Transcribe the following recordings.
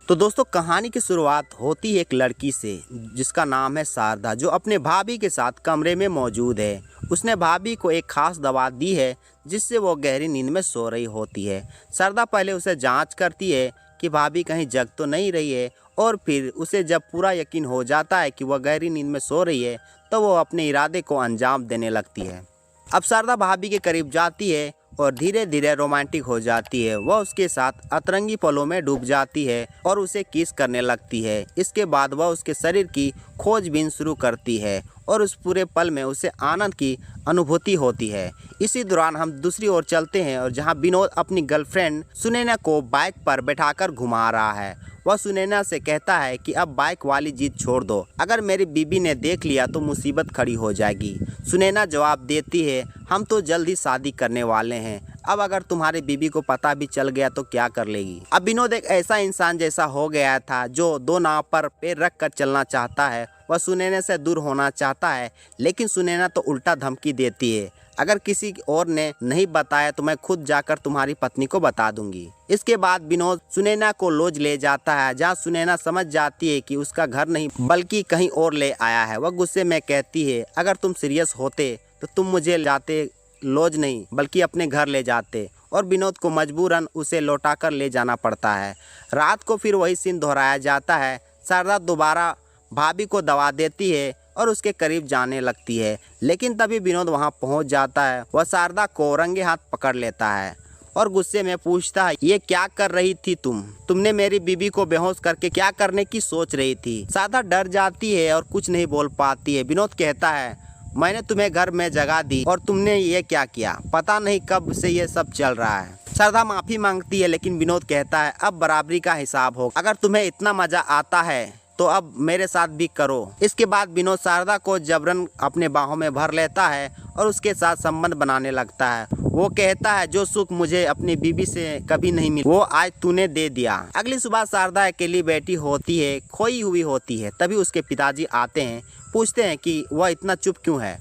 तो दोस्तों कहानी की शुरुआत होती है एक लड़की से जिसका नाम है शारदा, जो अपने भाभी के साथ कमरे में मौजूद है। उसने भाभी को एक खास दवा दी है जिससे वो गहरी नींद में सो रही होती है। शारदा पहले उसे जांच करती है कि भाभी कहीं जग तो नहीं रही है, और फिर उसे जब पूरा यकीन हो जाता है कि वह गहरी नींद में सो रही है तो वो अपने इरादे को अंजाम देने लगती है। अब शारदा भाभी के करीब जाती है और धीरे धीरे रोमांटिक हो जाती है। वह उसके साथ अतरंगी पलों में डूब जाती है और उसे किस करने लगती है। इसके बाद वह उसके शरीर की खोजबीन शुरू करती है और उस पूरे पल में उसे आनंद की अनुभूति होती है। इसी दौरान हम दूसरी ओर चलते हैं और जहां विनोद अपनी गर्लफ्रेंड सुनैना को बाइक पर बैठाकर घुमा रहा है। वह सुनैना से कहता है कि अब बाइक वाली जिद छोड़ दो, अगर मेरी बीबी ने देख लिया तो मुसीबत खड़ी हो जाएगी। सुनैना जवाब देती है, हम तो जल्द ही शादी करने वाले हैं, अब अगर तुम्हारी बीबी को पता भी चल गया तो क्या कर लेगी। अब विनोद एक ऐसा इंसान जैसा हो गया था जो दो नाव पर पैर रख कर चलना चाहता है। वह सुनैना से दूर होना चाहता है, लेकिन सुनैना तो उल्टा धमकी देती है, अगर किसी और ने नहीं बताया तो मैं खुद जाकर तुम्हारी पत्नी को बता दूंगी। इसके बाद विनोद सुनैना को लॉज ले जाता है, जहां सुनैना समझ जाती है कि उसका घर नहीं बल्कि कहीं और ले आया है। वह गुस्से में कहती है, अगर तुम सीरियस होते तो तुम मुझे जाते लॉज नहीं बल्कि अपने घर ले जाते, और विनोद को मजबूरन उसे लौटाकर ले जाना पड़ता है। रात को फिर वही सीन दोहराया जाता है। शारदा दोबारा भाभी को दवा देती है और उसके करीब जाने लगती है, लेकिन तभी विनोद वहां पहुंच जाता है। वह शारदा को रंगे हाथ पकड़ लेता है और गुस्से में पूछता है, ये क्या कर रही थी तुमने मेरी बीबी को बेहोश करके क्या करने की सोच रही थी। शारदा डर जाती है और कुछ नहीं बोल पाती है। विनोद कहता है, मैंने तुम्हें घर में जगा दी और तुमने ये क्या किया, पता नहीं कब से ये सब चल रहा है। शारदा माफी मांगती है, लेकिन विनोद कहता है, अब बराबरी का हिसाब हो, अगर तुम्हें इतना मजा आता है तो अब मेरे साथ भी करो। इसके बाद विनोद शारदा को जबरन अपने बाहों में भर लेता है और उसके साथ संबंध बनाने लगता है। वो कहता है, जो सुख मुझे अपनी बीबी से कभी नहीं मिला वो आज तूने दे दिया। अगली सुबह शारदा अकेली बैठी होती है, खोई हुई होती है। तभी उसके पिताजी आते हैं, पूछते हैं कि वह इतना चुप क्यों है।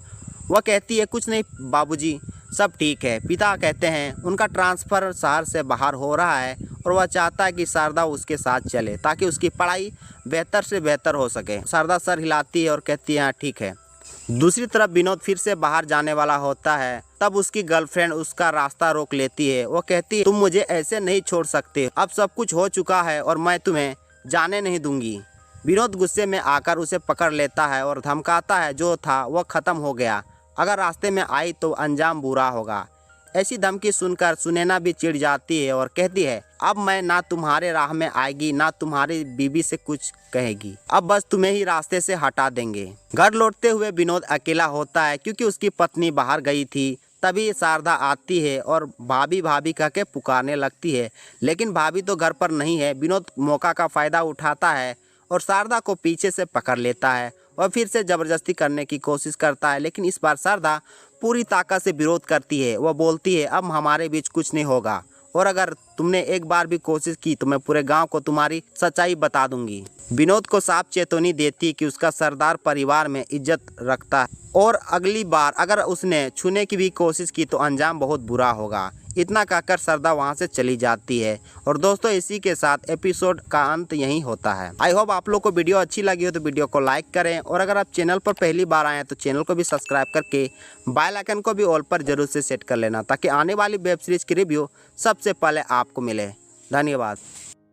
वह कहती है, कुछ नहीं बाबूजी, सब ठीक है। पिता कहते हैं, उनका ट्रांसफ़र शहर से बाहर हो रहा है और वह चाहता है कि शारदा उसके साथ चले ताकि उसकी पढ़ाई बेहतर से बेहतर हो सके। शारदा सर हिलाती है और कहती है, हाँ ठीक है। दूसरी तरफ विनोद फिर से बाहर जाने वाला होता है, तब उसकी गर्लफ्रेंड उसका रास्ता रोक लेती है। वो कहती है, तुम मुझे ऐसे नहीं छोड़ सकते, अब सब कुछ हो चुका है और मैं तुम्हें जाने नहीं दूंगी। विनोद गुस्से में आकर उसे पकड़ लेता है और धमकाता है, जो था वह ख़त्म हो गया, अगर रास्ते में आई तो अंजाम बुरा होगा। ऐसी धमकी सुनकर सुनैना भी चिढ़ जाती है और कहती है, अब मैं ना तुम्हारे राह में आएगी ना तुम्हारी बीबी से कुछ कहेगी, अब बस तुम्हें ही रास्ते से हटा देंगे। घर लौटते हुए विनोद अकेला होता है क्योंकि उसकी पत्नी बाहर गई थी। तभी शारदा आती है और भाभी भाभी कह के पुकारने लगती है, लेकिन भाभी तो घर पर नहीं है। विनोद मौका का फ़ायदा उठाता है और शारदा को पीछे से पकड़ लेता है और फिर से ज़बरदस्ती करने की कोशिश करता है, लेकिन इस बार शारदा पूरी ताकत से विरोध करती है। वह बोलती है, अब हमारे बीच कुछ नहीं होगा, और अगर तुमने एक बार भी कोशिश की तो मैं पूरे गांव को तुम्हारी सच्चाई बता दूंगी। विनोद को साफ चेतावनी देती है कि उसका सरदार परिवार में इज्जत रखता है और अगली बार अगर उसने छूने की भी कोशिश की तो अंजाम बहुत बुरा होगा। इतना कहकर शारदा वहां से चली जाती है। और दोस्तों इसी के साथ एपिसोड का अंत यहीं होता है। आई होप आप लोग को वीडियो अच्छी लगी हो तो वीडियो को लाइक करें, और अगर आप चैनल पर पहली बार आए हैं तो चैनल को भी सब्सक्राइब करके बेल आइकन को भी ऑल पर जरूर से सेट कर लेना, ताकि आने वाली वेब सीरीज की रिव्यू सबसे पहले आपको मिले। धन्यवाद।